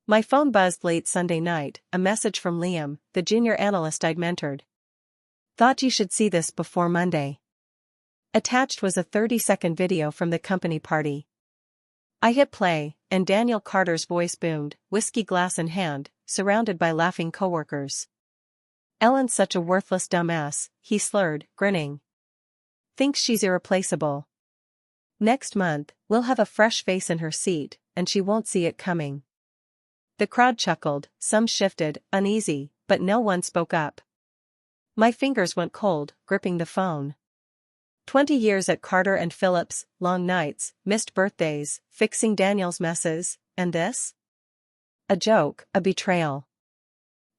My phone buzzed late Sunday night, a message from Liam, the junior analyst I'd mentored. Thought you should see this before Monday. Attached was a 30-second video from the company party. I hit play, and Daniel Carter's voice boomed, whiskey glass in hand, surrounded by laughing coworkers. "Ellen's such a worthless dumbass," he slurred, grinning. "Thinks she's irreplaceable. Next month, we'll have a fresh face in her seat, and she won't see it coming." The crowd chuckled, some shifted, uneasy, but no one spoke up. My fingers went cold, gripping the phone. 20 years at Carter and Phillips, long nights, missed birthdays, fixing Daniel's messes, and this? A joke, a betrayal.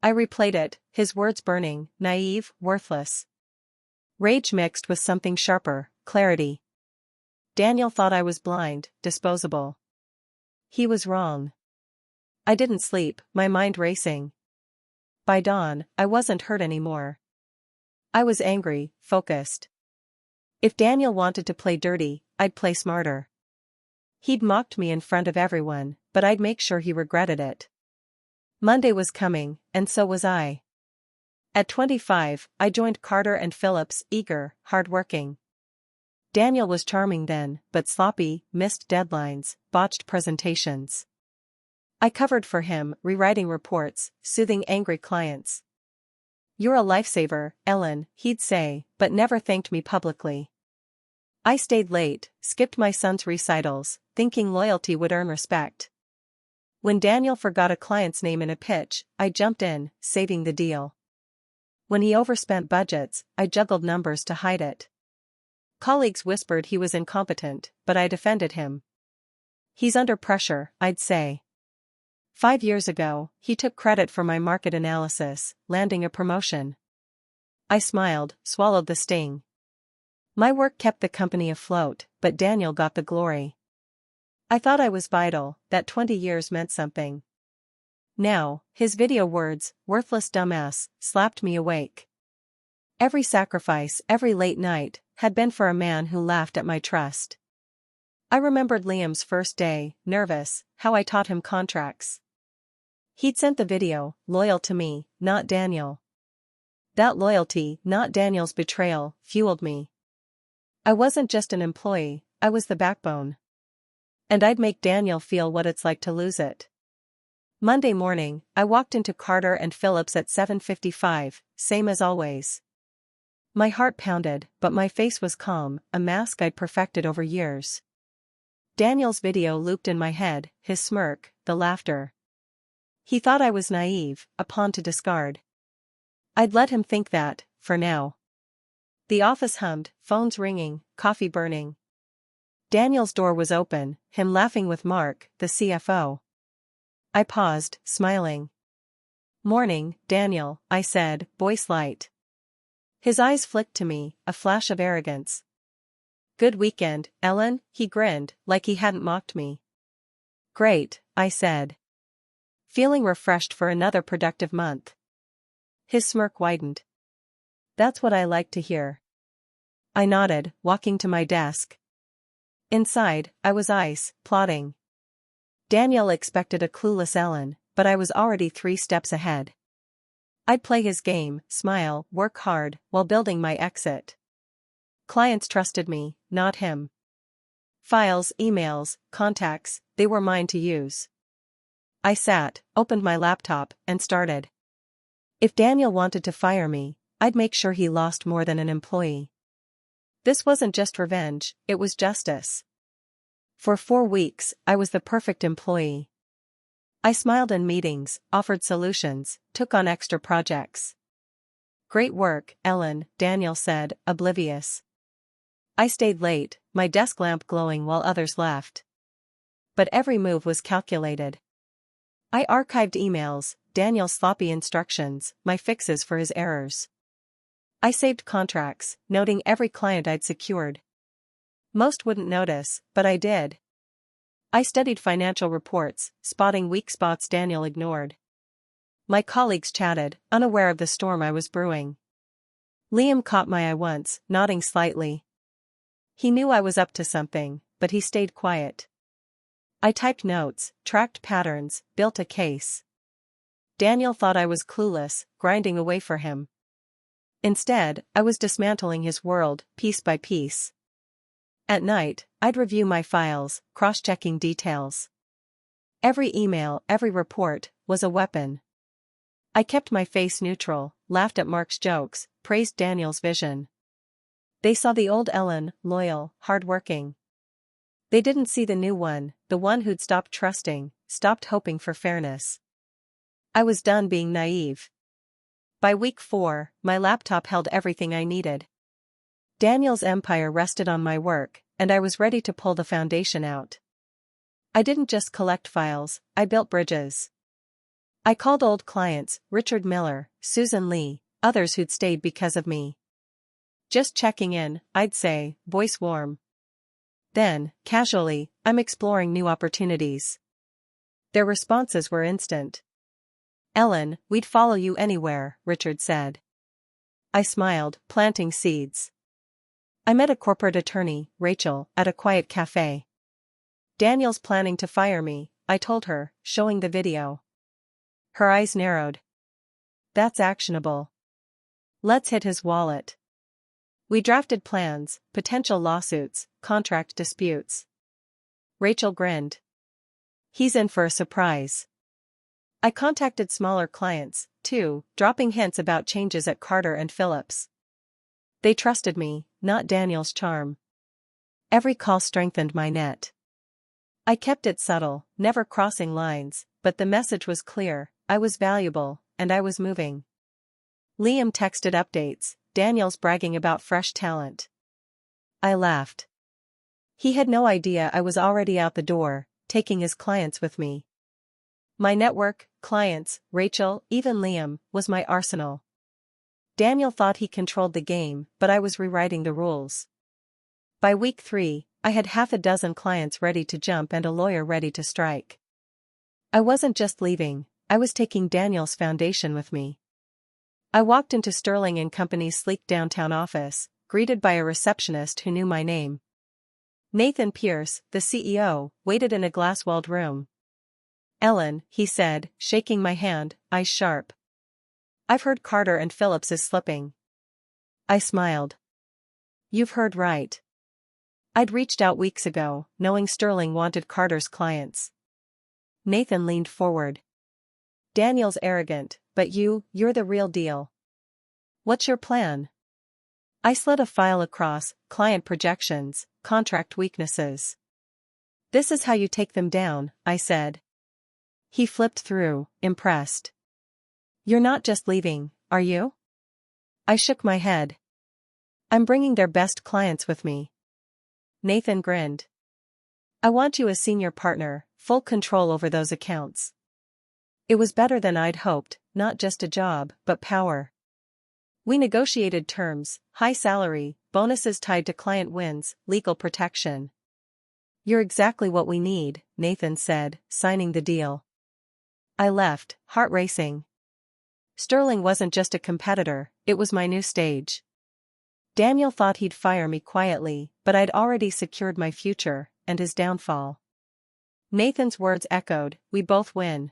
I replayed it, his words burning, naive, worthless. Rage mixed with something sharper, clarity. Daniel thought I was blind, disposable. He was wrong. I didn't sleep, my mind racing. By dawn, I wasn't hurt anymore. I was angry, focused. If Daniel wanted to play dirty, I'd play smarter. He'd mocked me in front of everyone, but I'd make sure he regretted it. Monday was coming, and so was I. At 25, I joined Carter and Phillips, eager, hard-working. Daniel was charming then, but sloppy, missed deadlines, botched presentations. I covered for him, rewriting reports, soothing angry clients. "You're a lifesaver, Ellen," he'd say, but never thanked me publicly. I stayed late, skipped my son's recitals, thinking loyalty would earn respect. When Daniel forgot a client's name in a pitch, I jumped in, saving the deal. When he overspent budgets, I juggled numbers to hide it. Colleagues whispered he was incompetent, but I defended him. "He's under pressure," I'd say. 5 years ago, he took credit for my market analysis, landing a promotion. I smiled, swallowed the sting. My work kept the company afloat, but Daniel got the glory. I thought I was vital, that 20 years meant something. Now, his video words, "worthless dumbass," slapped me awake. Every sacrifice, every late night, had been for a man who laughed at my trust. I remembered Liam's first day, nervous, how I taught him contracts. He'd sent the video, loyal to me, not Daniel. That loyalty, not Daniel's betrayal, fueled me. I wasn't just an employee, I was the backbone. And I'd make Daniel feel what it's like to lose it. Monday morning, I walked into Carter and Phillips at 7:55, same as always. My heart pounded, but my face was calm, a mask I'd perfected over years. Daniel's video looped in my head, his smirk, the laughter. He thought I was naive, a pawn to discard. I'd let him think that, for now. The office hummed, phones ringing, coffee burning. Daniel's door was open, him laughing with Mark, the CFO. I paused, smiling. "Morning, Daniel," I said, voice light. His eyes flicked to me, a flash of arrogance. "Good weekend, Ellen?" he grinned, like he hadn't mocked me. "Great," I said. Feeling refreshed for another productive month. His smirk widened. "That's what I like to hear." I nodded, walking to my desk. Inside, I was ice, plotting. Daniel expected a clueless Ellen, but I was already 3 steps ahead. I'd play his game, smile, work hard, while building my exit. Clients trusted me, not him. Files, emails, contacts, they were mine to use. I sat, opened my laptop, and started. If Daniel wanted to fire me, I'd make sure he lost more than an employee. This wasn't just revenge, it was justice. For 4 weeks, I was the perfect employee. I smiled in meetings, offered solutions, took on extra projects. "Great work, Ellen," Daniel said, oblivious. I stayed late, my desk lamp glowing while others left. But every move was calculated. I archived emails, Daniel's sloppy instructions, my fixes for his errors. I saved contracts, noting every client I'd secured. Most wouldn't notice, but I did. I studied financial reports, spotting weak spots Daniel ignored. My colleagues chatted, unaware of the storm I was brewing. Liam caught my eye once, nodding slightly. He knew I was up to something, but he stayed quiet. I typed notes, tracked patterns, built a case. Daniel thought I was clueless, grinding away for him. Instead, I was dismantling his world, piece by piece. At night, I'd review my files, cross-checking details. Every email, every report, was a weapon. I kept my face neutral, laughed at Mark's jokes, praised Daniel's vision. They saw the old Ellen, loyal, hardworking. They didn't see the new one, the one who'd stopped trusting, stopped hoping for fairness. I was done being naive. By week 4, my laptop held everything I needed. Daniel's empire rested on my work, and I was ready to pull the foundation out. I didn't just collect files, I built bridges. I called old clients, Richard Miller, Susan Lee, others who'd stayed because of me. Just checking in, I'd say, voice warm. Then, casually, I'm exploring new opportunities. Their responses were instant. Ellen, we'd follow you anywhere, Richard said. I smiled, planting seeds. I met a corporate attorney, Rachel, at a quiet cafe. Daniel's planning to fire me, I told her, showing the video. Her eyes narrowed. That's actionable. Let's hit his wallet. We drafted plans, potential lawsuits, contract disputes. Rachel grinned. He's in for a surprise. I contacted smaller clients, too, dropping hints about changes at Carter and Phillips. They trusted me, not Daniel's charm. Every call strengthened my net. I kept it subtle, never crossing lines, but the message was clear, I was valuable, and I was moving. Liam texted updates, Daniel's bragging about fresh talent. I laughed. He had no idea I was already out the door, taking his clients with me. My network, clients, Rachel, even Liam, was my arsenal. Daniel thought he controlled the game, but I was rewriting the rules. By week 3, I had half a dozen clients ready to jump and a lawyer ready to strike. I wasn't just leaving, I was taking Daniel's foundation with me. I walked into Sterling and Company's sleek downtown office, greeted by a receptionist who knew my name. Nathan Pierce, the CEO, waited in a glass-walled room. Ellen, he said, shaking my hand, eyes sharp. I've heard Carter and Phillips is slipping. I smiled. You've heard right. I'd reached out weeks ago, knowing Sterling wanted Carter's clients. Nathan leaned forward. Daniel's arrogant, but you're the real deal. What's your plan? I slid a file across, client projections, contract weaknesses. This is how you take them down, I said. He flipped through, impressed. You're not just leaving, are you? I shook my head. I'm bringing their best clients with me. Nathan grinned. I want you as senior partner, full control over those accounts. It was better than I'd hoped, not just a job, but power. We negotiated terms, high salary, bonuses tied to client wins, legal protection. You're exactly what we need, Nathan said, signing the deal. I left, heart racing. Sterling wasn't just a competitor, it was my new stage. Daniel thought he'd fire me quietly, but I'd already secured my future, and his downfall. Nathan's words echoed, we both win.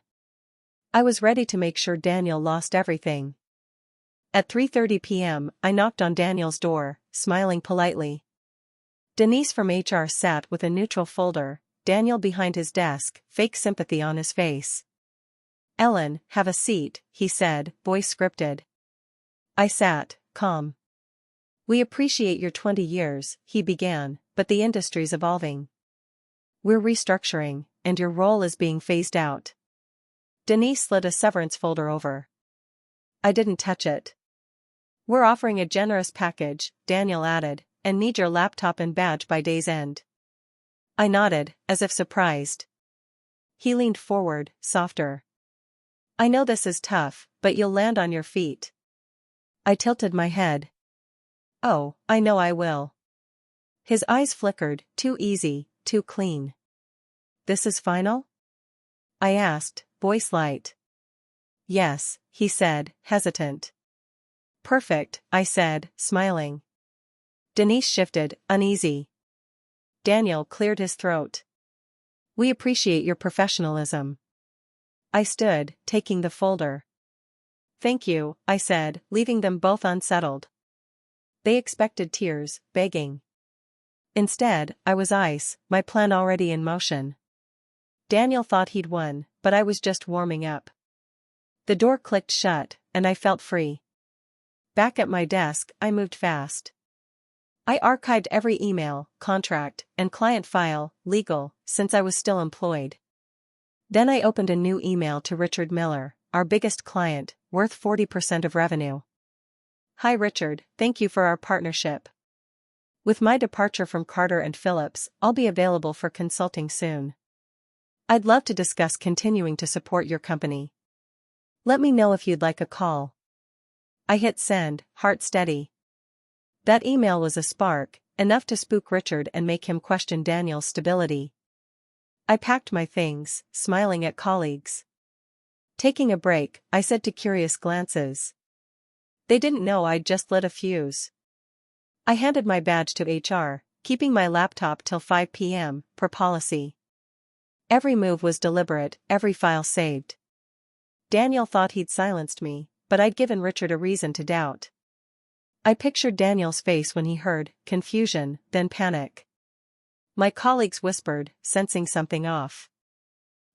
I was ready to make sure Daniel lost everything. At 3:30 p.m., I knocked on Daniel's door, smiling politely. Denise from HR sat with a neutral folder, Daniel behind his desk, fake sympathy on his face. Ellen, have a seat, he said, voice scripted. I sat, calm. We appreciate your 20 years, he began, but the industry's evolving. We're restructuring, and your role is being phased out. Denise slid a severance folder over. I didn't touch it. We're offering a generous package, Daniel added, and need your laptop and badge by day's end. I nodded, as if surprised. He leaned forward, softer. I know this is tough, but you'll land on your feet. I tilted my head. Oh, I know I will. His eyes flickered, too easy, too clean. This is final? I asked, voice light. Yes, he said, hesitant. Perfect, I said, smiling. Denise shifted, uneasy. Daniel cleared his throat. We appreciate your professionalism. I stood, taking the folder. Thank you, I said, leaving them both unsettled. They expected tears, begging. Instead, I was ice, my plan already in motion. Daniel thought he'd won, but I was just warming up. The door clicked shut, and I felt free. Back at my desk, I moved fast. I archived every email, contract, and client file, legal, since I was still employed. Then I opened a new email to Richard Miller, our biggest client, worth 40% of revenue. Hi Richard, thank you for our partnership. With my departure from Carter and Phillips, I'll be available for consulting soon. I'd love to discuss continuing to support your company. Let me know if you'd like a call. I hit send, heart steady. That email was a spark, enough to spook Richard and make him question Daniel's stability. I packed my things, smiling at colleagues. Taking a break, I said to curious glances. They didn't know I'd just lit a fuse. I handed my badge to HR, keeping my laptop till 5 p.m., per policy. Every move was deliberate, every file saved. Daniel thought he'd silenced me, but I'd given Richard a reason to doubt. I pictured Daniel's face when he heard confusion, then panic. My colleagues whispered, sensing something off.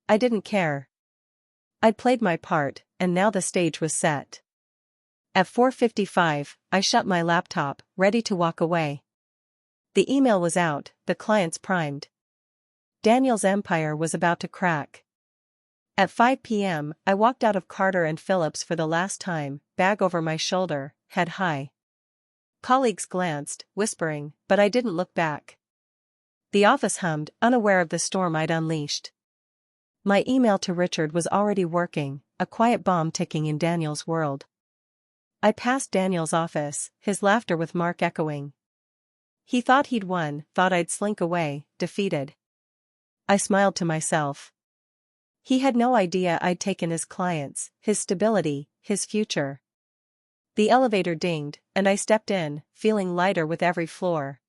I didn't care. I'd played my part, and now the stage was set. At 4:55, I shut my laptop, ready to walk away. The email was out, the clients primed. Daniel's empire was about to crack. At 5 p.m., I walked out of Carter and Phillips for the last time, bag over my shoulder, head high. Colleagues glanced, whispering, but I didn't look back. The office hummed, unaware of the storm I'd unleashed. My email to Richard was already working, a quiet bomb ticking in Daniel's world. I passed Daniel's office, his laughter with Mark echoing. He thought he'd won, thought I'd slink away, defeated. I smiled to myself. He had no idea I'd taken his clients, his stability, his future. The elevator dinged, and I stepped in, feeling lighter with every floor.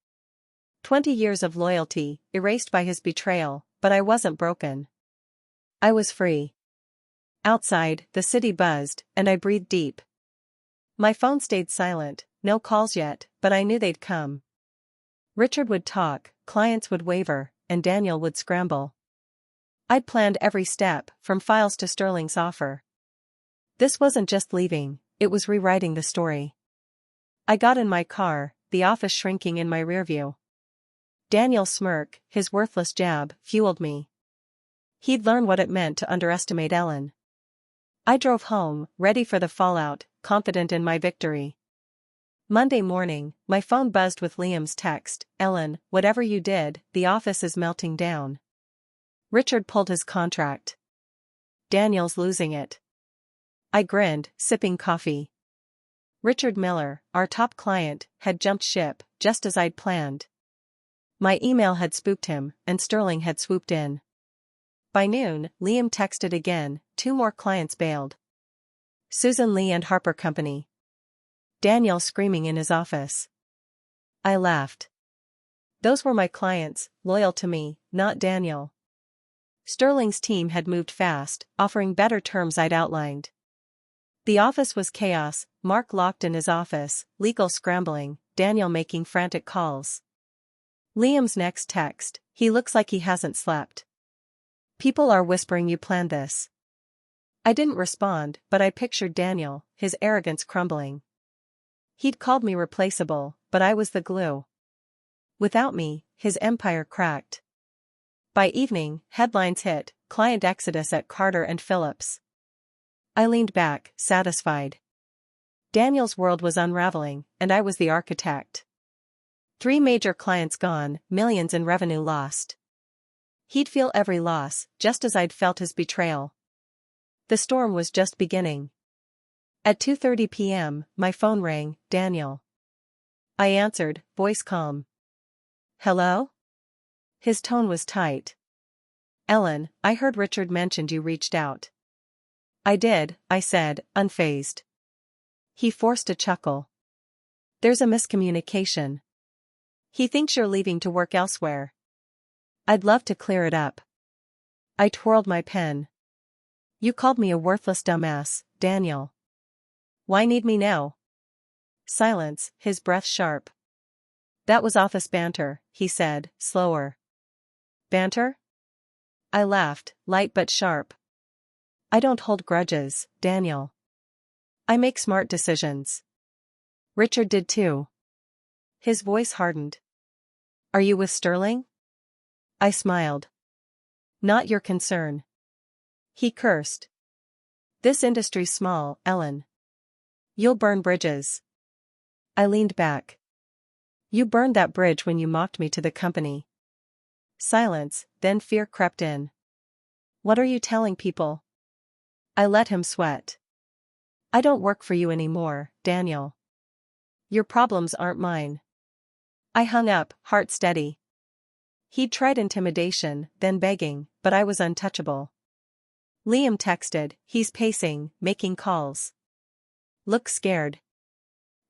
20 years of loyalty, erased by his betrayal, but I wasn't broken. I was free. Outside, the city buzzed, and I breathed deep. My phone stayed silent, no calls yet, but I knew they'd come. Richard would talk, clients would waver, and Daniel would scramble. I'd planned every step, from files to Sterling's offer. This wasn't just leaving, it was rewriting the story. I got in my car, the office shrinking in my rearview. Daniel's smirk, his worthless jab, fueled me. He'd learn what it meant to underestimate Ellen. I drove home, ready for the fallout, confident in my victory. Monday morning, my phone buzzed with Liam's text, "Ellen, whatever you did, the office is melting down." Richard pulled his contract. Daniel's losing it. I grinned, sipping coffee. Richard Miller, our top client, had jumped ship, just as I'd planned. My email had spooked him, and Sterling had swooped in. By noon, Liam texted again, 2 more clients bailed. Susan Lee and Harper Company. Daniel screaming in his office. I laughed. Those were my clients, loyal to me, not Daniel. Sterling's team had moved fast, offering better terms I'd outlined. The office was chaos, Mark locked in his office, legal scrambling, Daniel making frantic calls. Liam's next text, "He looks like he hasn't slept. People are whispering you planned this." I didn't respond, but I pictured Daniel, his arrogance crumbling. He'd called me replaceable, but I was the glue. Without me, his empire cracked. By evening, headlines hit, client exodus at Carter and Phillips. I leaned back, satisfied. Daniel's world was unraveling, and I was the architect. 3 major clients gone, millions in revenue lost. He'd feel every loss, just as I'd felt his betrayal. The storm was just beginning. At 2:30 p.m., my phone rang, "Daniel." I answered, voice calm. "Hello?" His tone was tight. "Ellen, I heard Richard mentioned you reached out." "I did," I said, unfazed. He forced a chuckle. "There's a miscommunication. He thinks you're leaving to work elsewhere." "I'd love to clear it up." I twirled my pen. You called me a worthless dumbass, Daniel. Why need me now? Silence, his breath sharp. That was office banter, he said, slower. Banter? I laughed, light but sharp. I don't hold grudges, Daniel. I make smart decisions. Richard did too. His voice hardened. Are you with Sterling? I smiled. Not your concern. He cursed. This industry's small, Ellen. You'll burn bridges. I leaned back. You burned that bridge when you mocked me to the company. Silence, then fear crept in. What are you telling people? I let him sweat. I don't work for you anymore, Daniel. Your problems aren't mine. I hung up, heart steady. He'd tried intimidation, then begging, but I was untouchable. Liam texted, he's pacing, making calls. Look scared.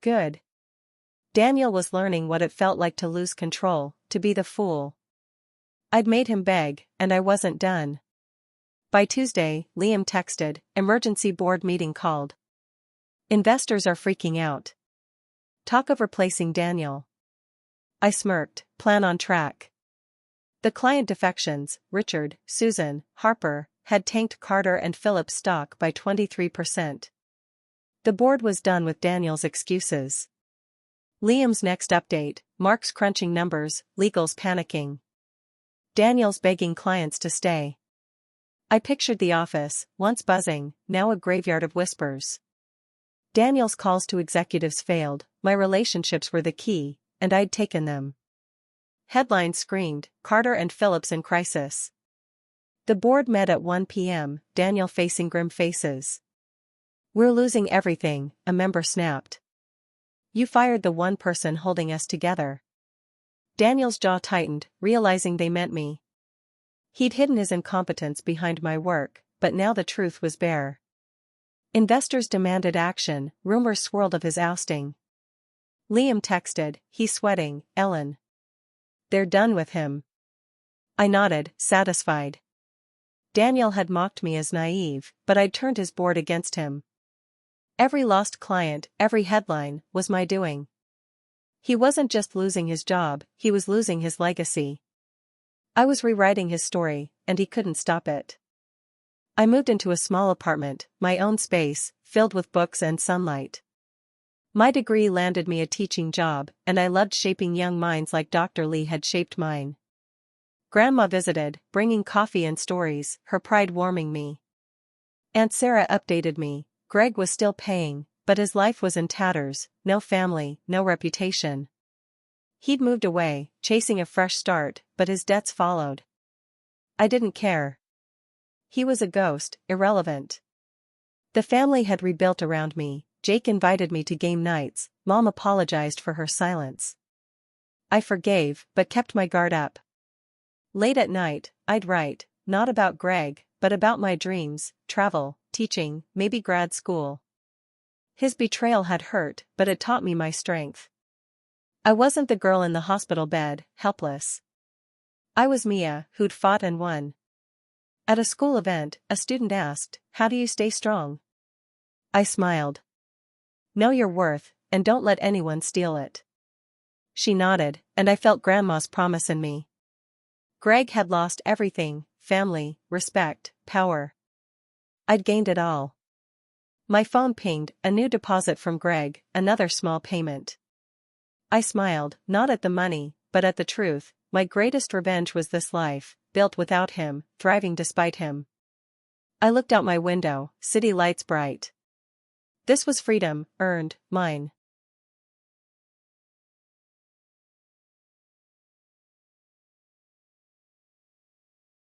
Good. Daniel was learning what it felt like to lose control, to be the fool. I'd made him beg, and I wasn't done. By Tuesday, Liam texted, emergency board meeting called. Investors are freaking out. Talk of replacing Daniel. I smirked, plan on track. The client defections, Richard, Susan, Harper, had tanked Carter and Phillips' stock by 23%. The board was done with Daniel's excuses. Liam's next update, Mark's crunching numbers, legals panicking. Daniel's begging clients to stay. I pictured the office, once buzzing, now a graveyard of whispers. Daniel's calls to executives failed, my relationships were the key, and I'd taken them. Headlines screamed, Carter and Phillips in crisis. The board met at 1 p.m., Daniel facing grim faces. We're losing everything, a member snapped. You fired the one person holding us together. Daniel's jaw tightened, realizing they meant me. He'd hidden his incompetence behind my work, but now the truth was bare. Investors demanded action, rumors swirled of his ousting. Liam texted, he's sweating, Ellen. They're done with him. I nodded, satisfied. Daniel had mocked me as naive, but I'd turned his board against him. Every lost client, every headline, was my doing. He wasn't just losing his job, he was losing his legacy. I was rewriting his story, and he couldn't stop it. I moved into a small apartment, my own space, filled with books and sunlight. My degree landed me a teaching job, and I loved shaping young minds like Dr. Lee had shaped mine. Grandma visited, bringing coffee and stories, her pride warming me. Aunt Sarah updated me, Greg was still paying, but his life was in tatters, no family, no reputation. He'd moved away, chasing a fresh start, but his debts followed. I didn't care. He was a ghost, irrelevant. The family had rebuilt around me, Jake invited me to game nights, Mom apologized for her silence. I forgave, but kept my guard up. Late at night, I'd write, not about Greg, but about my dreams, travel, teaching, maybe grad school. His betrayal had hurt, but it taught me my strength. I wasn't the girl in the hospital bed, helpless. I was Mia, who'd fought and won. At a school event, a student asked, how do you stay strong? I smiled. Know your worth, and don't let anyone steal it. She nodded, and I felt Grandma's promise in me. Greg had lost everything, family, respect, power. I'd gained it all. My phone pinged, a new deposit from Greg, another small payment. I smiled, not at the money, but at the truth. My greatest revenge was this life, built without him, thriving despite him. I looked out my window, city lights bright. This was freedom, earned, mine.